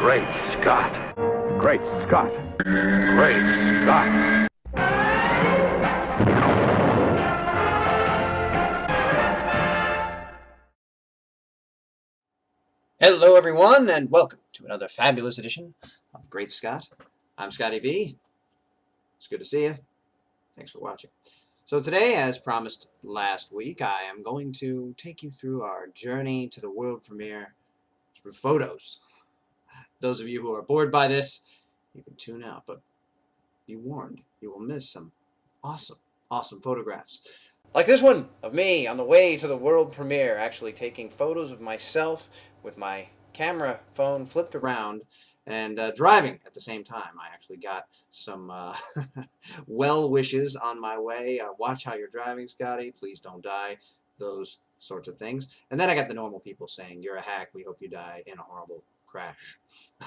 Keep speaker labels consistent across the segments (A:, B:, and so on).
A: Great Scott. Great Scott. Great Scott.
B: Hello everyone, and welcome to another fabulous edition of Great Scott. I'm Scotty V. It's good to see you. Thanks for watching. So today, as promised last week, I am going to take you through our journey to the world premiere through photos. Those of you who are bored by this, you can tune out, but be warned, you will miss some awesome photographs. Like this one of me on the way to the world premiere, actually taking photos of myself with my camera phone flipped around and driving at the same time. I actually got some well wishes on my way. Watch how you're driving, Scotty. Please don't die. Those sorts of things. And then I got the normal people saying, you're a hack. We hope you die in a horrible crash.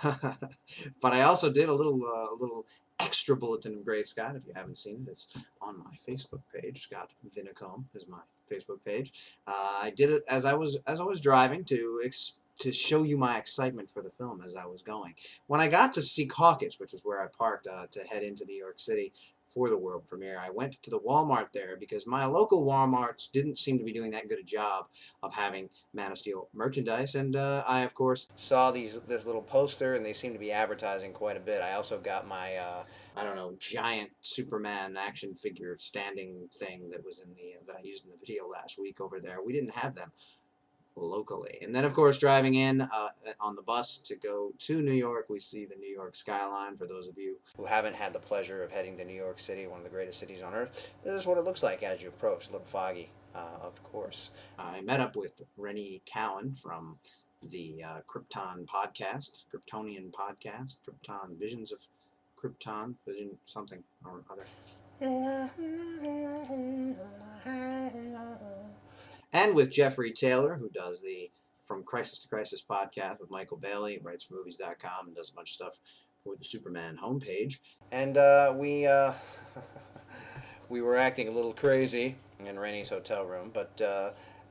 B: But I also did a little extra bulletin of Great Scott. If you haven't seen it, it's on my Facebook page. Scott Vinicombe is my Facebook page. I did it as I was driving to show you my excitement for the film as I was going. When I got to Secaucus, which is where I parked to head into New York City for the world premiere, I went to the Walmart there because my local Walmarts didn't seem to be doing that good a job of having Man of Steel merchandise, and I of course saw this little poster, and they seem to be advertising quite a bit. I also got my I don't know, giant Superman action figure standing thing that was in the that I used in the video last week over there. We didn't have them locally. And then of course driving in on the bus to go to New York, we see the New York skyline. For those of you who haven't had the pleasure of heading to New York City, one of the greatest cities on earth, this is what it looks like as you approach. A little foggy, of course. I met up with Rennie Cowan from the Kryptonian podcast, Krypton Visions of Krypton, Vision something or other. And with Jeffrey Taylor, who does the From Crisis to Crisis podcast with Michael Bailey, writes for movies.com and does a bunch of stuff for the Superman homepage. And we were acting a little crazy in Rennie's hotel room, but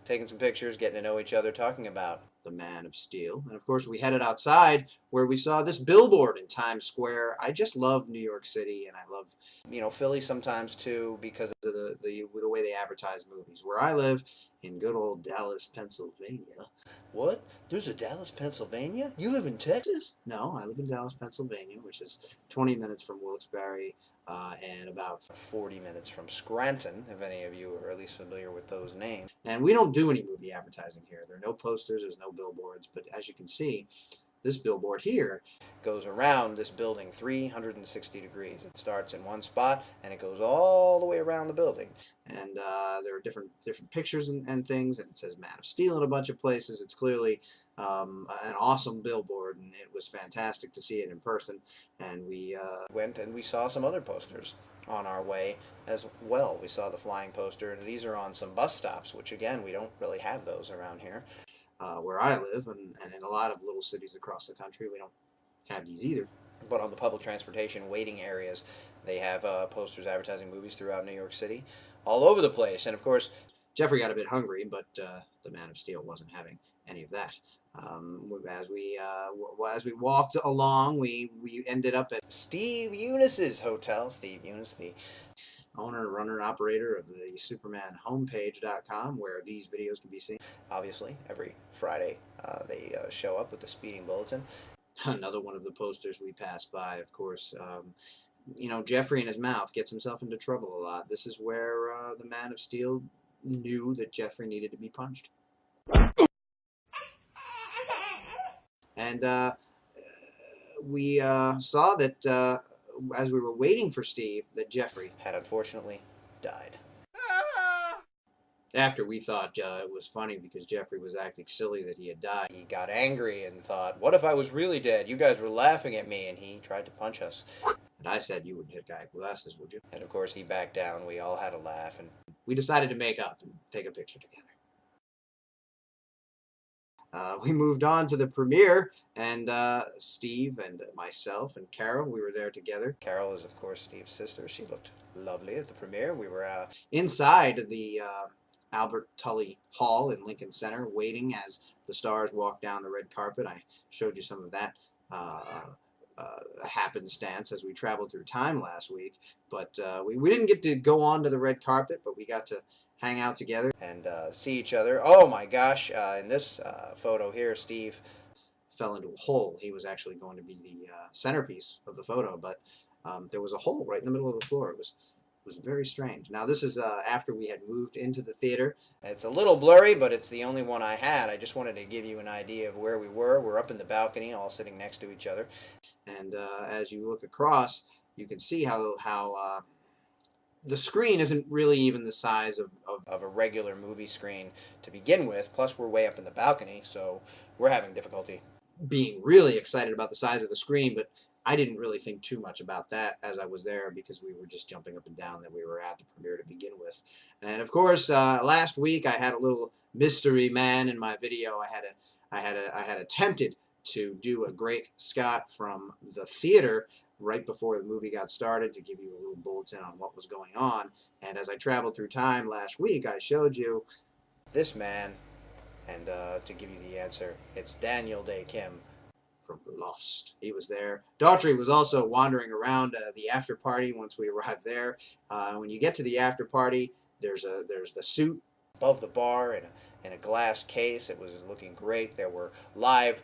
B: taking some pictures, getting to know each other, talking about the Man of Steel. And of course we headed outside where we saw this billboard in Times Square. I just love New York City, and I love, you know, Philly sometimes too, because of the way they advertise movies. Where I live in good old Dallas, Pennsylvania. What? There's a Dallas, Pennsylvania? You live in Texas? No, I live in Dallas, Pennsylvania, which is 20 minutes from Wilkes-Barre and about 40 minutes from Scranton, if any of you are at least familiar with those names. And we don't do any movie advertising here. There are no posters, there's no billboards, but as you can see, this billboard here goes around this building 360 degrees. It starts in one spot and it goes all the way around the building. And there are different pictures and things, and it says Man of Steel in a bunch of places. It's clearly an awesome billboard, and it was fantastic to see it in person. And we went and we saw some other posters on our way as well. We saw the flying poster, and these are on some bus stops, which again, we don't really have those around here. Where I live, and in a lot of little cities across the country, we don't have these either. But on the public transportation waiting areas, they have posters advertising movies throughout New York City, all over the place. And of course, Jeffrey got a bit hungry, but the Man of Steel wasn't having any of that. As we walked along, we ended up at Steve Eunice's hotel. Steve Eunice, the owner, runner, operator of the Superman homepage.com, where these videos can be seen. Obviously, every Friday they show up with the Speeding Bulletin. Another one of the posters we passed by, of course. You know, Jeffrey in his mouth gets himself into trouble a lot. This is where the Man of Steel knew that Jeffrey needed to be punched. And we saw that as we were waiting for Steve, that Jeffrey had unfortunately died. After we thought it was funny because Jeffrey was acting silly that he had died, he got angry and thought, what if I was really dead? You guys were laughing at me, and he tried to punch us. And I said, you wouldn't hit guy with glasses, would you? And of course he backed down. We all had a laugh, and we decided to make up and take a picture together. We moved on to the premiere, and Steve and myself and Carol, we were there together. Carol is, of course, Steve's sister. She looked lovely at the premiere. We were inside the Albert Tully Hall in Lincoln Center, waiting as the stars walked down the red carpet. I showed you some of that happenstance as we traveled through time last week. But we didn't get to go on to the red carpet, but we got to hang out together and see each other. Oh my gosh, in this photo here, Steve fell into a hole. He was actually going to be the centerpiece of the photo, but there was a hole right in the middle of the floor. It was very strange. Now this is after we had moved into the theater. It's a little blurry, but it's the only one I had. I just wanted to give you an idea of where we were. We're up in the balcony, all sitting next to each other. And as you look across, you can see how the screen isn't really even the size of a regular movie screen to begin with. Plus, we're way up in the balcony, so we're having difficulty being really excited about the size of the screen, but I didn't really think too much about that as I was there because we were just jumping up and down that we were at the premiere to begin with. And of course, last week I had a little mystery man in my video. I had attempted to do a Great Scott from the theater right before the movie got started to give you a little bulletin on what was going on. And as I traveled through time last week, I showed you this man. And to give you the answer, it's Daniel Day Kim from Lost. He was there. Daughtry was also wandering around the after party once we arrived there. When you get to the after party, there's the suit above the bar in a glass case. It was looking great. There were live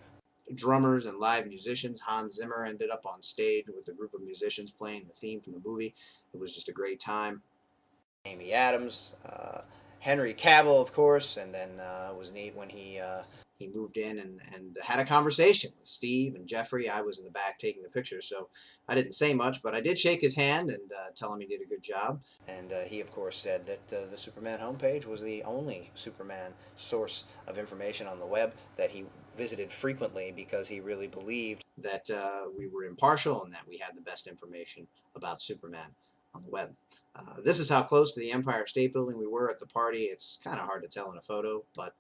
B: drummers and live musicians. Hans Zimmer ended up on stage with a group of musicians playing the theme from the movie. It was just a great time. Amy Adams, Henry Cavill, of course, and then it was neat when he moved in and had a conversation with Steve and Jeffrey. I was in the back taking the pictures, so I didn't say much, but I did shake his hand and tell him he did a good job. And he, of course, said that the Superman homepage was the only Superman source of information on the web that he visited frequently because he really believed that we were impartial and that we had the best information about Superman on the web. This is how close to the Empire State Building we were at the party. It's kind of hard to tell in a photo, but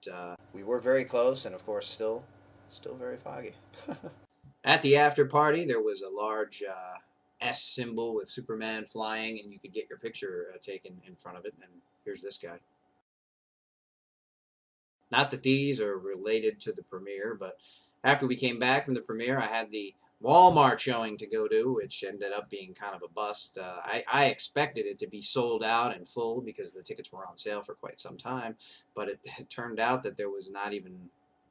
B: we were very close, and of course still very foggy. At the after party, there was a large S symbol with Superman flying, and you could get your picture taken in front of it. And here's this guy. Not that these are related to the premiere, but after we came back from the premiere, I had the Walmart showing to go to, which ended up being kind of a bust. I expected it to be sold out and full because the tickets were on sale for quite some time, but it turned out that there was not even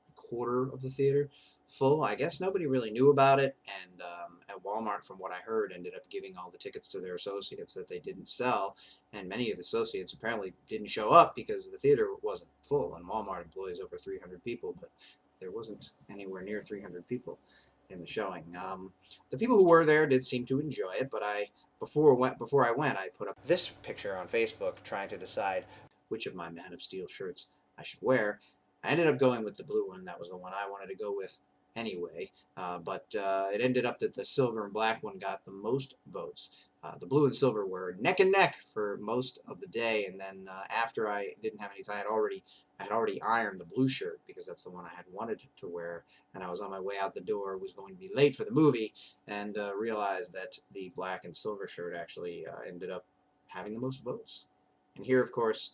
B: a quarter of the theater full. I guess nobody really knew about it, and at Walmart, from what I heard, ended up giving all the tickets to their associates that they didn't sell, and many of the associates apparently didn't show up because the theater wasn't full, and Walmart employs over 300 people, but there wasn't anywhere near 300 people in the showing. The people who were there did seem to enjoy it, but before I went, I put up this picture on Facebook trying to decide which of my Man of Steel shirts I should wear. I ended up going with the blue one. That was the one I wanted to go with anyway, but it ended up that the silver and black one got the most votes. The blue and silver were neck and neck for most of the day, and then after I didn't have any time, I had already ironed the blue shirt because that's the one I had wanted to wear, and I was on my way out the door, was going to be late for the movie, and realized that the black and silver shirt actually ended up having the most votes. And here, of course,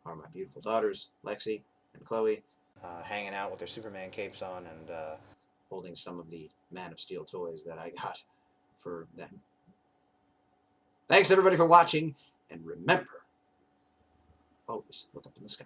B: are my beautiful daughters, Lexi and Chloe, hanging out with their Superman capes on and holding some of the Man of Steel toys that I got for them. Thanks, everybody, for watching, and remember, always look up in the sky.